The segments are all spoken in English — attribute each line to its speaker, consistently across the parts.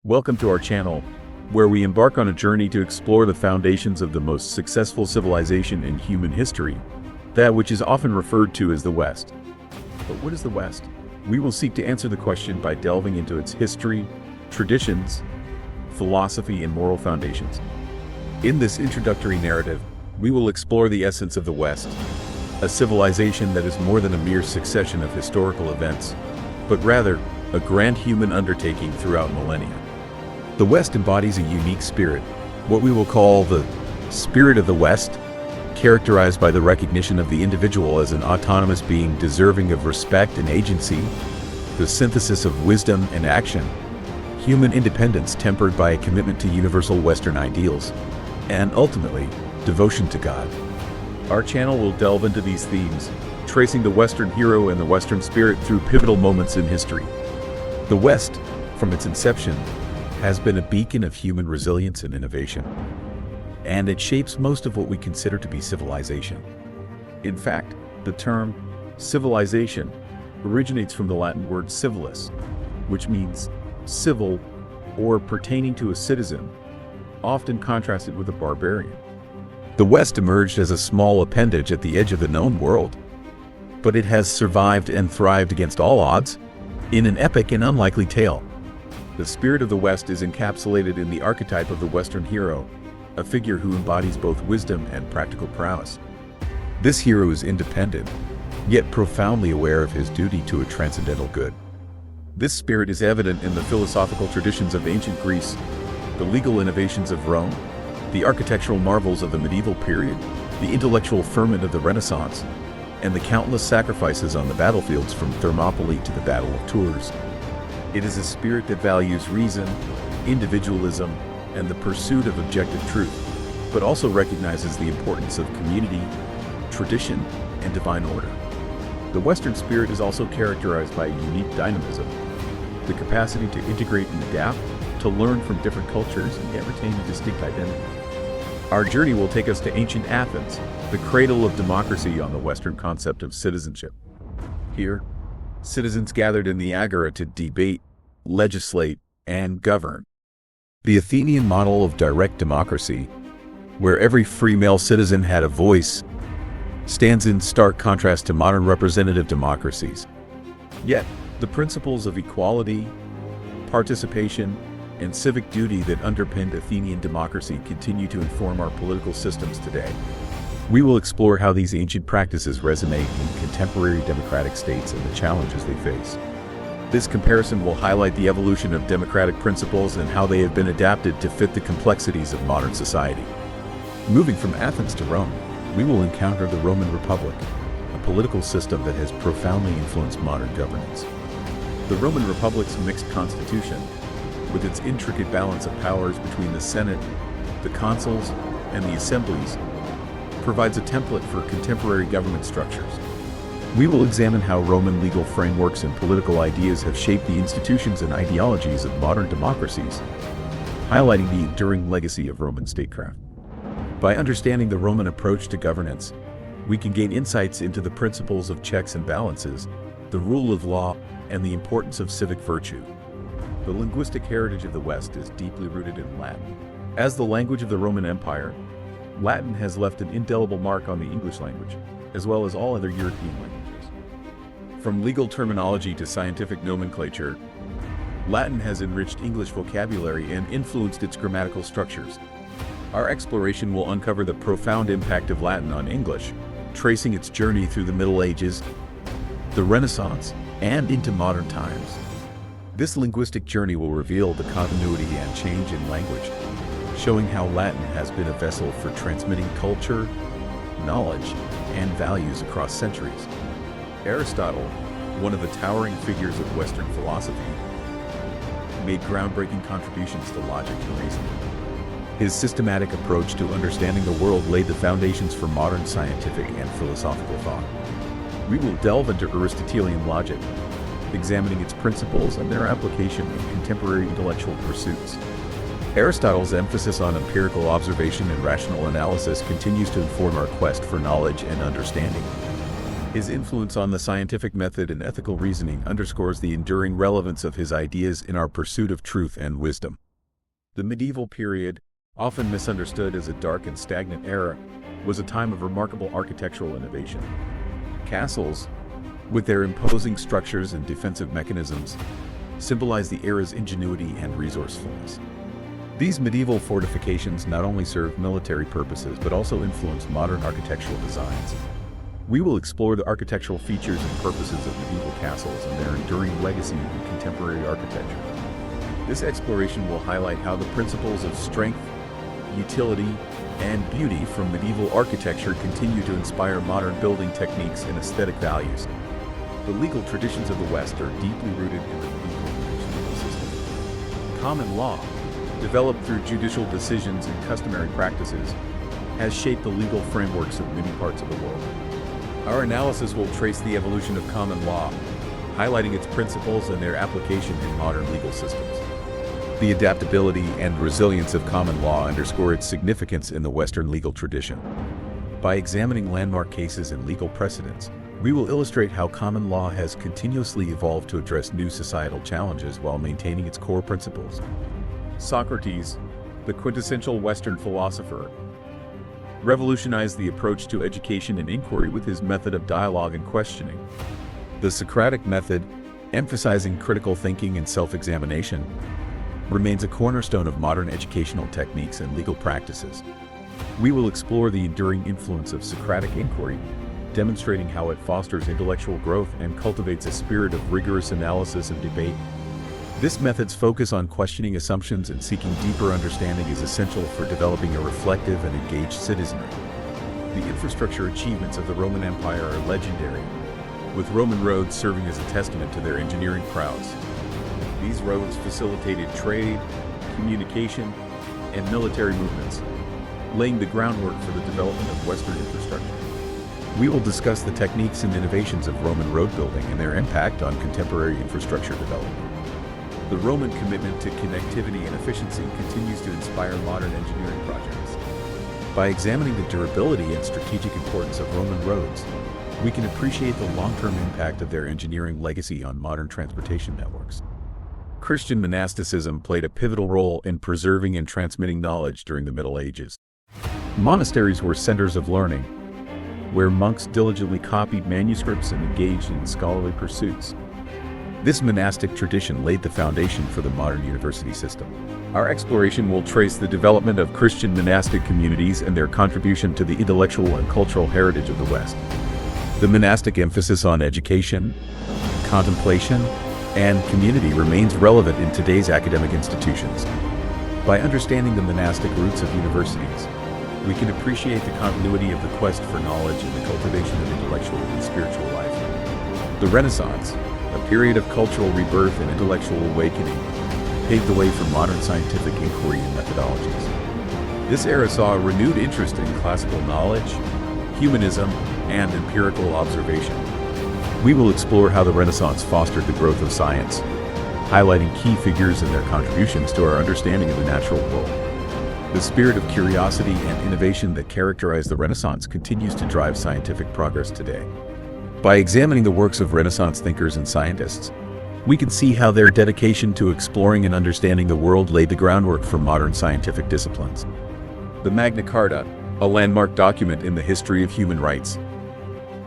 Speaker 1: Welcome to our channel, where we embark on a journey to explore the foundations of the most successful civilization in human history, that which is often referred to as the West. But what is the West? We will seek to answer the question by delving into its history, traditions, philosophy, and moral foundations. In this introductory narrative, we will explore the essence of the West, a civilization that is more than a mere succession of historical events, but rather a grand human undertaking throughout millennia. The West embodies a unique spirit, what we will call the spirit of the West, characterized by the recognition of the individual as an autonomous being deserving of respect and agency, the synthesis of wisdom and action, human independence tempered by a commitment to universal Western ideals, and ultimately, devotion to God. Our channel will delve into these themes, tracing the Western hero and the Western spirit through pivotal moments in history. The West, from its inception, has been a beacon of human resilience and innovation, and it shapes most of what we consider to be civilization. In fact, the term civilization originates from the Latin word civilis, which means civil or pertaining to a citizen, often contrasted with a barbarian. The West emerged as a small appendage at the edge of the known world, but it has survived and thrived against all odds in an epic and unlikely tale. The spirit of the West is encapsulated in the archetype of the Western hero, a figure who embodies both wisdom and practical prowess. This hero is independent, yet profoundly aware of his duty to a transcendental good. This spirit is evident in the philosophical traditions of ancient Greece, the legal innovations of Rome, the architectural marvels of the medieval period, the intellectual ferment of the Renaissance, and the countless sacrifices on the battlefields from Thermopylae to the Battle of Tours. It is a spirit that values reason, individualism, and the pursuit of objective truth, but also recognizes the importance of community, tradition, and divine order. The Western spirit is also characterized by a unique dynamism, the capacity to integrate and adapt, to learn from different cultures, and yet retain a distinct identity. Our journey will take us to ancient Athens, the cradle of democracy on the Western concept of citizenship. Here, citizens gathered in the agora to debate, legislate, and govern. The Athenian model of direct democracy, where every free male citizen had a voice, stands in stark contrast to modern representative democracies. Yet, the principles of equality, participation, and civic duty that underpinned Athenian democracy continue to inform our political systems today. We will explore how these ancient practices resonate in contemporary democratic states and the challenges they face. This comparison will highlight the evolution of democratic principles and how they have been adapted to fit the complexities of modern society. Moving from Athens to Rome, we will encounter the Roman Republic, a political system that has profoundly influenced modern governance. The Roman Republic's mixed constitution, with its intricate balance of powers between the Senate, the consuls, and the assemblies, provides a template for contemporary government structures. We will examine how Roman legal frameworks and political ideas have shaped the institutions and ideologies of modern democracies, highlighting the enduring legacy of Roman statecraft. By understanding the Roman approach to governance, we can gain insights into the principles of checks and balances, the rule of law, and the importance of civic virtue. The linguistic heritage of the West is deeply rooted in Latin. As the language of the Roman Empire, Latin has left an indelible mark on the English language, as well as all other European languages. From legal terminology to scientific nomenclature, Latin has enriched English vocabulary and influenced its grammatical structures. Our exploration will uncover the profound impact of Latin on English, tracing its journey through the Middle Ages, the Renaissance, and into modern times. This linguistic journey will reveal the continuity and change in language, showing how Latin has been a vessel for transmitting culture, knowledge, and values across centuries. Aristotle, one of the towering figures of Western philosophy, made groundbreaking contributions to logic and reasoning. His systematic approach to understanding the world laid the foundations for modern scientific and philosophical thought. We will delve into Aristotelian logic, examining its principles and their application in contemporary intellectual pursuits. Aristotle's emphasis on empirical observation and rational analysis continues to inform our quest for knowledge and understanding. His influence on the scientific method and ethical reasoning underscores the enduring relevance of his ideas in our pursuit of truth and wisdom. The medieval period, often misunderstood as a dark and stagnant era, was a time of remarkable architectural innovation. Castles, with their imposing structures and defensive mechanisms, symbolize the era's ingenuity and resourcefulness. These medieval fortifications not only served military purposes but also influenced modern architectural designs. We will explore the architectural features and purposes of medieval castles and their enduring legacy in contemporary architecture. This exploration will highlight how the principles of strength, utility, and beauty from medieval architecture continue to inspire modern building techniques and aesthetic values. The legal traditions of the West are deeply rooted in the medieval legal system. Common law, developed through judicial decisions and customary practices, has shaped the legal frameworks of many parts of the world. Our analysis will trace the evolution of common law, highlighting its principles and their application in modern legal systems. The adaptability and resilience of common law underscore its significance in the Western legal tradition. By examining landmark cases and legal precedents, we will illustrate how common law has continuously evolved to address new societal challenges while maintaining its core principles. Socrates, the quintessential Western philosopher, revolutionized the approach to education and inquiry with his method of dialogue and questioning. The Socratic method, emphasizing critical thinking and self-examination, remains a cornerstone of modern educational techniques and legal practices. We will explore the enduring influence of Socratic inquiry, demonstrating how it fosters intellectual growth and cultivates a spirit of rigorous analysis and debate. This method's focus on questioning assumptions and seeking deeper understanding is essential for developing a reflective and engaged citizenry. The infrastructure achievements of the Roman Empire are legendary, with Roman roads serving as a testament to their engineering prowess. These roads facilitated trade, communication, and military movements, laying the groundwork for the development of Western infrastructure. We will discuss the techniques and innovations of Roman road building and their impact on contemporary infrastructure development. The Roman commitment to connectivity and efficiency continues to inspire modern engineering projects. By examining the durability and strategic importance of Roman roads, we can appreciate the long-term impact of their engineering legacy on modern transportation networks. Christian monasticism played a pivotal role in preserving and transmitting knowledge during the Middle Ages. Monasteries were centers of learning, where monks diligently copied manuscripts and engaged in scholarly pursuits. This monastic tradition laid the foundation for the modern university system. Our exploration will trace the development of Christian monastic communities and their contribution to the intellectual and cultural heritage of the West. The monastic emphasis on education, contemplation, and community remains relevant in today's academic institutions. By understanding the monastic roots of universities, we can appreciate the continuity of the quest for knowledge and the cultivation of intellectual and spiritual life. The Renaissance, a period of cultural rebirth and intellectual awakening, paved the way for modern scientific inquiry and methodologies. This era saw a renewed interest in classical knowledge, humanism, and empirical observation. We will explore how the Renaissance fostered the growth of science, highlighting key figures and their contributions to our understanding of the natural world. The spirit of curiosity and innovation that characterized the Renaissance continues to drive scientific progress today. By examining the works of Renaissance thinkers and scientists, we can see how their dedication to exploring and understanding the world laid the groundwork for modern scientific disciplines. The Magna Carta, a landmark document in the history of human rights,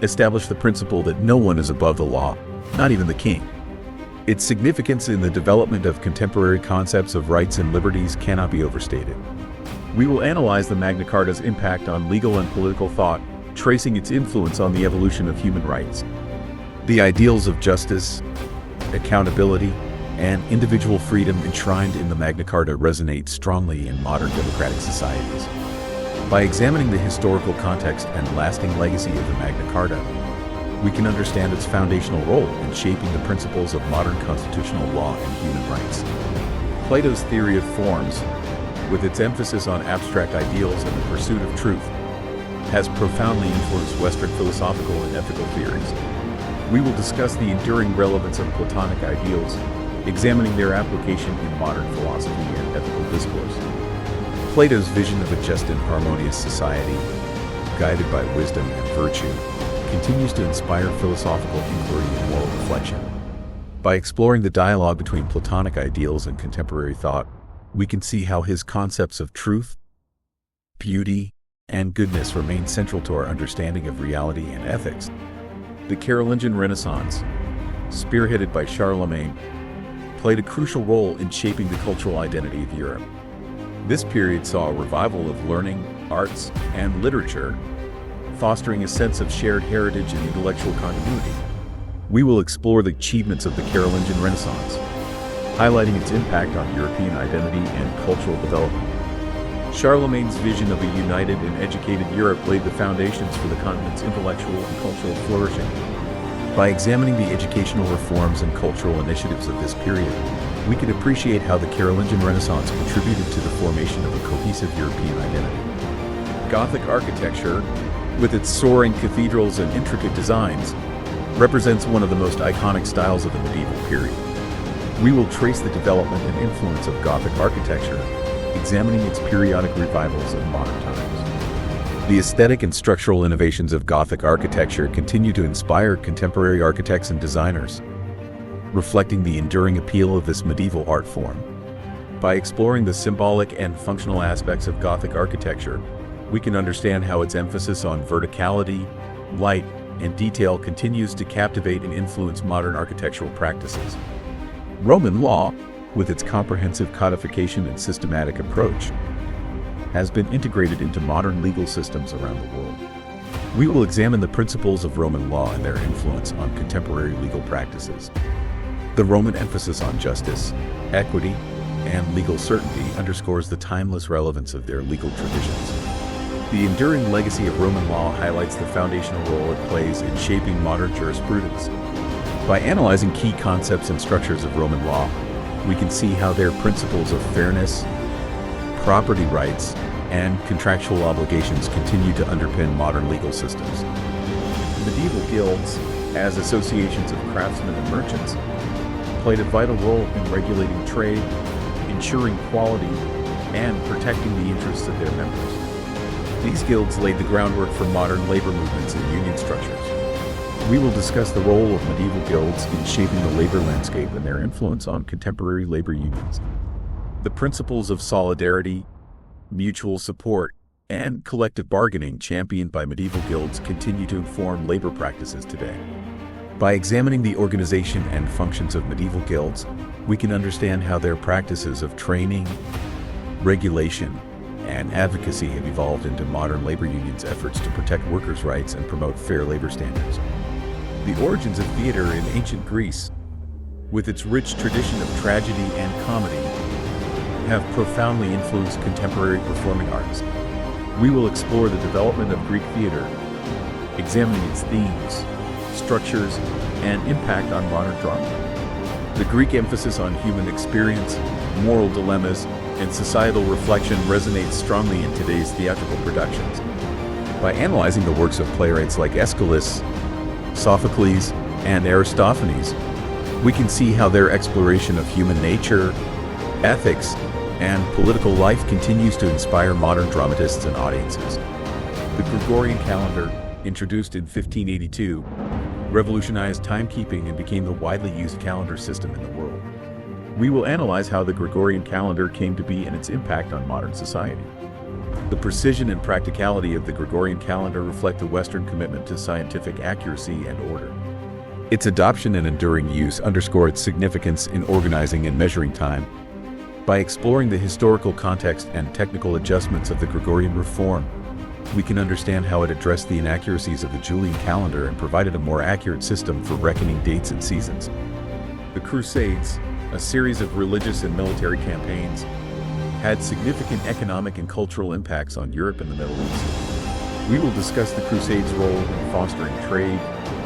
Speaker 1: established the principle that no one is above the law, not even the king. Its significance in the development of contemporary concepts of rights and liberties cannot be overstated. We will analyze the Magna Carta's impact on legal and political thought, tracing its influence on the evolution of human rights. The ideals of justice, accountability, and individual freedom enshrined in the Magna Carta resonate strongly in modern democratic societies. By examining the historical context and lasting legacy of the Magna Carta, we can understand its foundational role in shaping the principles of modern constitutional law and human rights. Plato's theory of forms, with its emphasis on abstract ideals and the pursuit of truth, has profoundly influenced Western philosophical and ethical theories. We will discuss the enduring relevance of Platonic ideals, examining their application in modern philosophy and ethical discourse. Plato's vision of a just and harmonious society, guided by wisdom and virtue, continues to inspire philosophical inquiry and moral reflection. By exploring the dialogue between Platonic ideals and contemporary thought, we can see how his concepts of truth, beauty, and goodness remain central to our understanding of reality and ethics. The Carolingian Renaissance, spearheaded by Charlemagne, played a crucial role in shaping the cultural identity of Europe. This period saw a revival of learning, arts, and literature, fostering a sense of shared heritage and intellectual continuity. We will explore the achievements of the Carolingian Renaissance, highlighting its impact on European identity and cultural development. Charlemagne's vision of a united and educated Europe laid the foundations for the continent's intellectual and cultural flourishing. By examining the educational reforms and cultural initiatives of this period, we can appreciate how the Carolingian Renaissance contributed to the formation of a cohesive European identity. Gothic architecture, with its soaring cathedrals and intricate designs, represents one of the most iconic styles of the medieval period. We will trace the development and influence of Gothic architecture, examining its periodic revivals in modern times. The aesthetic and structural innovations of Gothic architecture continue to inspire contemporary architects and designers, reflecting the enduring appeal of this medieval art form. By exploring the symbolic and functional aspects of Gothic architecture, we can understand how its emphasis on verticality, light, and detail continues to captivate and influence modern architectural practices. Roman law, with its comprehensive codification and systematic approach, has been integrated into modern legal systems around the world. We will examine the principles of Roman law and their influence on contemporary legal practices. The Roman emphasis on justice, equity, and legal certainty underscores the timeless relevance of their legal traditions. The enduring legacy of Roman law highlights the foundational role it plays in shaping modern jurisprudence. By analyzing key concepts and structures of Roman law, we can see how their principles of fairness, property rights, and contractual obligations continue to underpin modern legal systems. Medieval guilds, as associations of craftsmen and merchants, played a vital role in regulating trade, ensuring quality, and protecting the interests of their members. These guilds laid the groundwork for modern labor movements and union structures. We will discuss the role of medieval guilds in shaping the labor landscape and their influence on contemporary labor unions. The principles of solidarity, mutual support, and collective bargaining championed by medieval guilds continue to inform labor practices today. By examining the organization and functions of medieval guilds, we can understand how their practices of training, regulation, and advocacy have evolved into modern labor unions' efforts to protect workers' rights and promote fair labor standards. The origins of theater in ancient Greece, with its rich tradition of tragedy and comedy, have profoundly influenced contemporary performing arts. We will explore the development of Greek theater, examining its themes, structures, and impact on modern drama. The Greek emphasis on human experience, moral dilemmas, and societal reflection resonates strongly in today's theatrical productions. By analyzing the works of playwrights like Aeschylus, Sophocles, and Aristophanes, we can see how their exploration of human nature, ethics, and political life continues to inspire modern dramatists and audiences. The Gregorian calendar, introduced in 1582, revolutionized timekeeping and became the widely used calendar system in the world. We will analyze how the Gregorian calendar came to be and its impact on modern society. The precision and practicality of the Gregorian calendar reflect the Western commitment to scientific accuracy and order. Its adoption and enduring use underscore its significance in organizing and measuring time. By exploring the historical context and technical adjustments of the Gregorian reform, we can understand how it addressed the inaccuracies of the Julian calendar and provided a more accurate system for reckoning dates and seasons. The Crusades, a series of religious and military campaigns, had significant economic and cultural impacts on Europe and the Middle East. We will discuss the Crusades' role in fostering trade,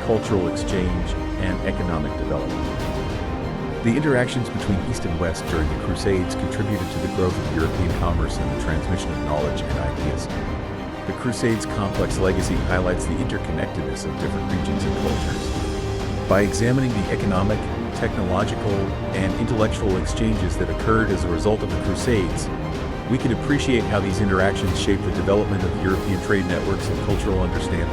Speaker 1: cultural exchange, and economic development. The interactions between East and West during the Crusades contributed to the growth of European commerce and the transmission of knowledge and ideas. The Crusades' complex legacy highlights the interconnectedness of different regions and cultures. By examining the economic, technological, and intellectual exchanges that occurred as a result of the Crusades, we can appreciate how these interactions shaped the development of European trade networks and cultural understanding.